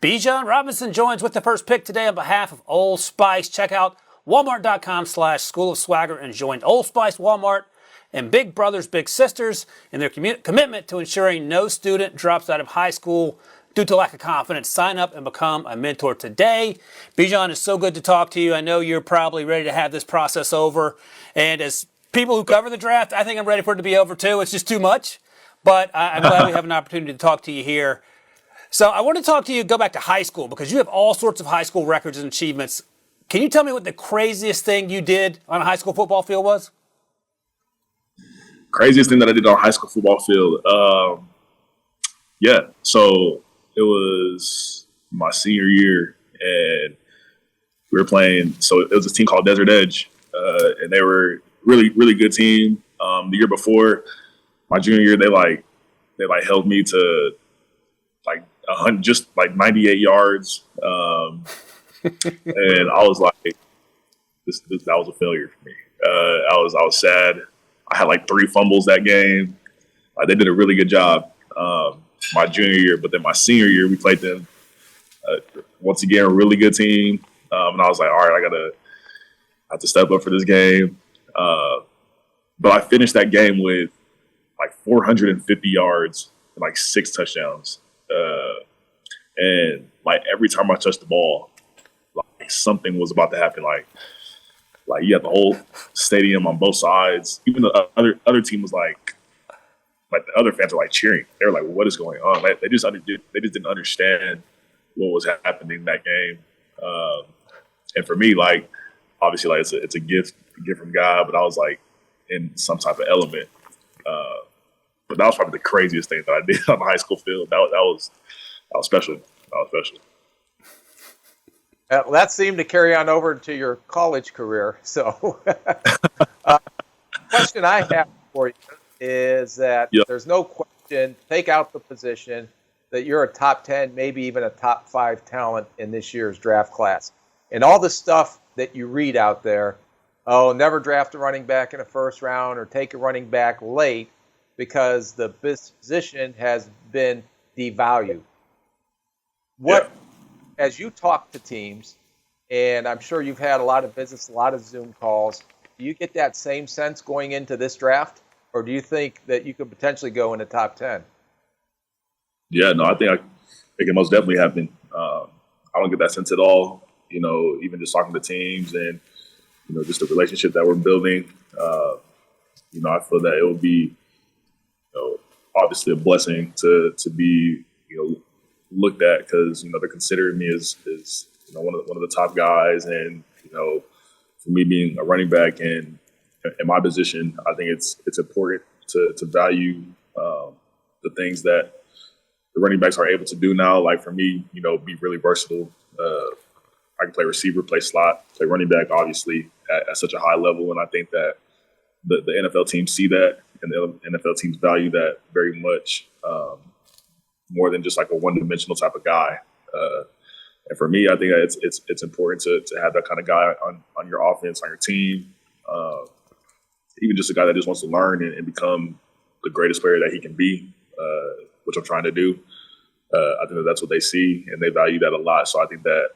Bijan Robinson joins with the first pick today on behalf of Old Spice. Check out walmart.com/School of Swagger and join Old Spice, Walmart, and Big Brothers Big Sisters in their commitment to ensuring no student drops out of high school due to lack of confidence. Sign up and become a mentor today. Bijan, it's so good to talk to you. I know you're probably ready to have this process over. And as people who cover the draft, I think I'm ready for it to be over too. It's just too much. But I'm glad we have an opportunity to talk to you here. So I want to talk to you, go back to high school, because you have all sorts of high school records and achievements. Can you tell me what the craziest thing you did on a high school football field was? Craziest thing that I did on a high school football field? So it was my senior year, and we were playing. So it was a team called Desert Edge, and they were really, really good team. The year before, my junior year, they held me to just 98 yards, and I was like, that was a failure for me. I was sad. I had 3 fumbles that game. They did a really good job my junior year, but then my senior year we played them once again, a really good team, and I was like, all right, I have to step up for this game. But I finished that game with 450 yards and 6 touchdowns. And every time I touched the ball, something was about to happen. You had the whole stadium on both sides. Even the other team was the other fans were cheering. They were like, "What is going on?" They just didn't understand what was happening in that game. And for me, obviously, it's a gift from God, but I was in some type of element. But that was probably the craziest thing that I did on the high school field. That was special. That was special. That seemed to carry on over to your college career. So, question I have for you is that There's no question, take out the position, that you're a top 10, maybe even a top 5 talent in this year's draft class. And all the stuff that you read out there, never draft a running back in the first round or take a running back late because the position has been devalued. As you talk to teams, and I'm sure you've had a lot of visits, a lot of Zoom calls, do you get that same sense going into this draft? Or do you think that you could potentially go in the top 10? Yeah, no, I think it can most definitely happen. I don't get that sense at all. Even just talking to teams and, just the relationship that we're building. I feel that it would be, obviously a blessing to be, looked at because, they're considering me as one of the top guys. And, for me being a running back and in my position, I think it's important to value the things that the running backs are able to do now. For me, be really versatile. I can play receiver, play slot, play running back, obviously, at such a high level. And I think that the NFL teams see that, and the NFL teams value that very much, more than just a one-dimensional type of guy. And for me, I think it's important to have that kind of guy on your offense, on your team. Even just a guy that just wants to learn and become the greatest player that he can be, which I'm trying to do. I think that's what they see, and they value that a lot. So I think that,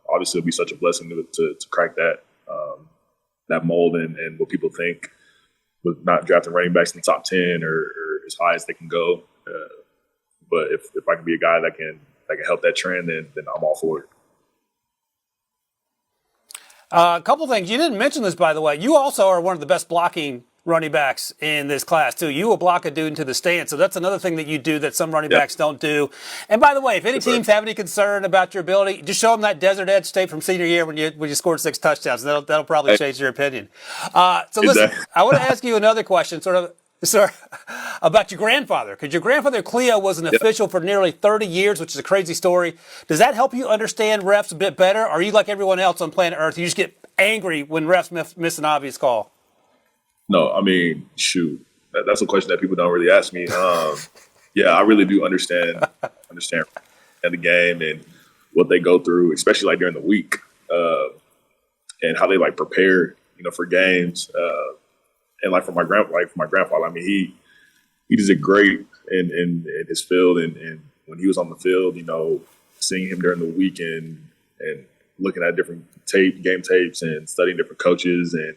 obviously it'll be such a blessing to crack that mold and what people think with not drafting running backs in the top 10 or as high as they can go. But if I can be a guy that can help that trend, then I'm all for it. A couple things. You didn't mention this, by the way. You also are one of the best blocking running backs in this class, too. You will block a dude into the stand. So that's another thing that you do that some running backs don't do. And by the way, if any teams have any concern about your ability, just show them that Desert Edge tape from senior year when you scored 6 touchdowns. That'll probably change your opinion. Listen, I want to ask you another question, sort of about your grandfather, because your grandfather Cleo was an official for nearly 30 years, which is a crazy story. Does that help you understand refs a bit better? Or are you like everyone else on planet Earth? You just get angry when refs miss an obvious call? No, I mean, shoot, that's a question that people don't really ask me. I really do understand the game and what they go through, especially during the week, and how they prepare, for games. And for my grandfather, I mean, he just did great in his field, and when he was on the field, seeing him during the week and looking at different game tapes and studying different coaches and,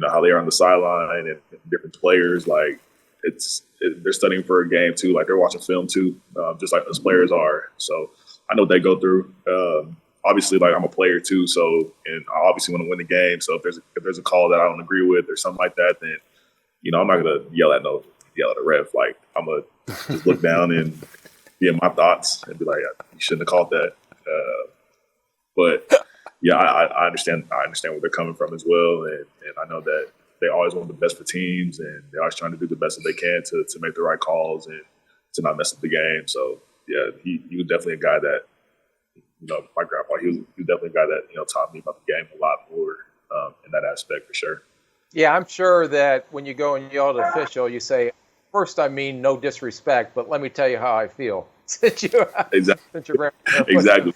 how they are on the sideline and different players, like they're studying for a game too. Like they're watching film too, just like those players are. So I know what they go through. Obviously, like I'm a player too. So, and I obviously want to win the game. So if there's a call that I don't agree with or something like that, then, I'm not going to yell at the ref. Like I'm going to just look down and be in my thoughts and be like, you shouldn't have called that. But yeah, I understand where they're coming from as well, and I know that they always want the best for teams, and they're always trying to do the best that they can to make the right calls and to not mess up the game. So yeah, he was definitely a guy that, my grandpa, he was definitely a guy that taught me about the game a lot more in that aspect for sure. Yeah, I'm sure that when you go and yell at an official, you say, first, I mean no disrespect, but let me tell you how I feel. Since your grandpa exactly.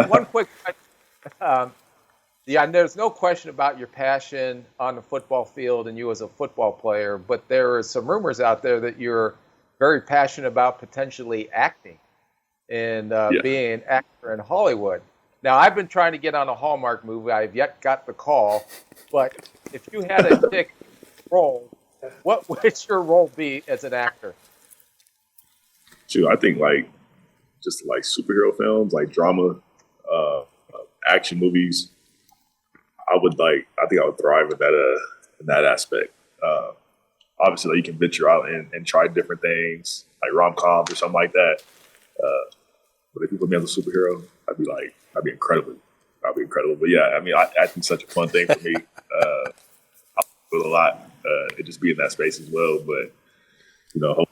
One quick question. There's no question about your passion on the football field and you as a football player, but there are some rumors out there that you're very passionate about potentially acting and being an actor in Hollywood. Now, I've been trying to get on a Hallmark movie. I've yet got the call, but if you had a pick role, what would your role be as an actor? Shoot, I think just like superhero films, like drama, action movies. I think I would thrive in that aspect. Obviously, like, you can venture out and try different things, like rom-coms or something like that. But if you put me as a superhero, I'd be incredible. I'd be incredible. But yeah, I mean, acting's such a fun thing for me. I feel a lot. It just be in that space as well. But hopefully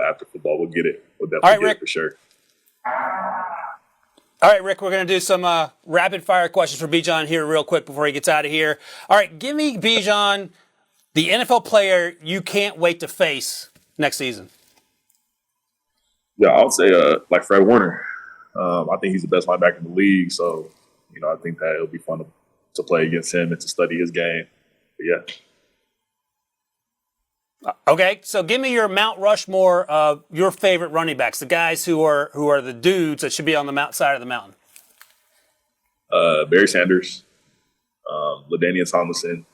after football we'll get it. We'll definitely get it for sure. All right, Rick, we're going to do some rapid-fire questions for Bijan here real quick before he gets out of here. All right, give me, Bijan, the NFL player you can't wait to face next season. Yeah, I would say like Fred Warner. I think he's the best linebacker in the league, so I think that it'll be fun to play against him and to study his game. But yeah. Okay, so give me your Mount Rushmore of your favorite running backs, the guys who are the dudes that should be on the side of the mountain. Barry Sanders, LaDainian Tomlinson,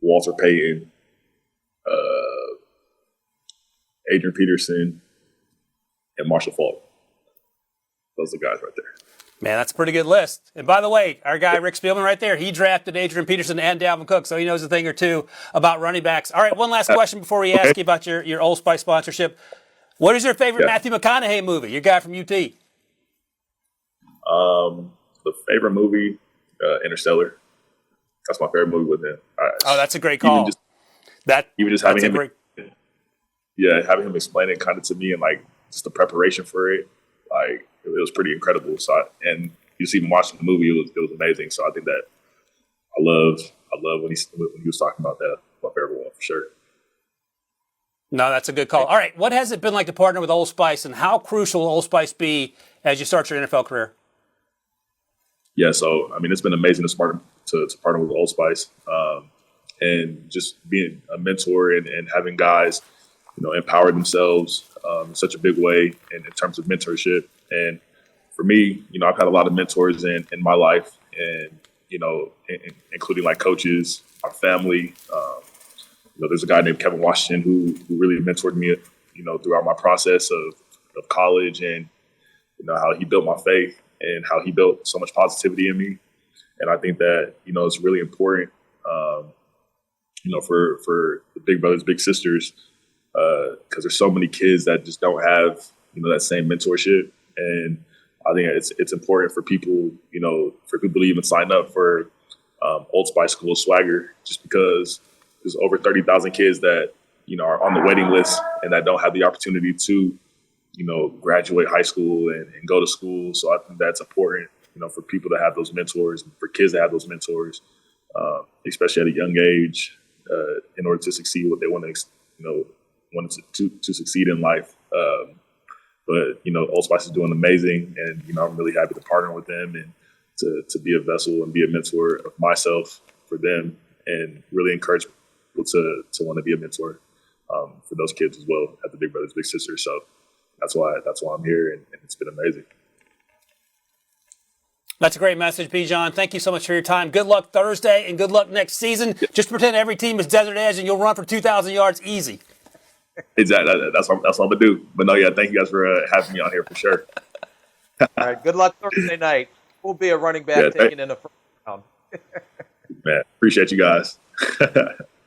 Walter Payton, Adrian Peterson, and Marshall Faulk. Those are the guys right there. Man, that's a pretty good list. And by the way, our guy Rick Spielman right there, he drafted Adrian Peterson and Dalvin Cook, so he knows a thing or two about running backs. All right, one last question before we ask you about your Old Spice sponsorship. What is your favorite Matthew McConaughey movie, your guy from UT? The favorite movie, Interstellar. That's my favorite movie with him. That's a great call. Even just having him explain it kind of to me and like just the preparation for it, like it was pretty incredible. So, and just even watching the movie, it was amazing. So I think that I love when he was talking about that. My favorite one for sure. No, that's a good call. All right, what has it been like to partner with Old Spice, and how crucial will Old Spice be as you start your NFL career? Yeah, so I mean, it's been amazing to partner with Old Spice, and just being a mentor and having guys, empower themselves in such a big way in terms of mentorship. And for me, I've had a lot of mentors in my life, and including like coaches, our family. There's a guy named Kevin Washington who really mentored me, throughout my process of college, and how he built my faith and how he built so much positivity in me. And I think that it's really important, for the big brothers, big sisters, because there's so many kids that just don't have that same mentorship. And I think it's important for people, to even sign up for Old Spice School of Swagger, just because there's over 30,000 kids that, are on the waiting list and that don't have the opportunity to, graduate high school and go to school. So I think that's important, for people to have those mentors, and for kids to have those mentors, especially at a young age, in order to succeed what they want to succeed in life. But Old Spice is doing amazing, and I'm really happy to partner with them and to be a vessel and be a mentor of myself for them, and really encourage people to want to be a mentor for those kids as well at the Big Brothers Big Sisters. So that's why I'm here, and it's been amazing. That's a great message, Bijan. Thank you so much for your time. Good luck Thursday and good luck next season. Yeah. Just pretend every team is Desert Edge and you'll run for 2,000 yards easy. Exactly. That's what I'm going to do. But no, yeah, thank you guys for having me on here for sure. All right. Good luck Thursday night. We'll be a running back taken in the first round. Man, appreciate you guys.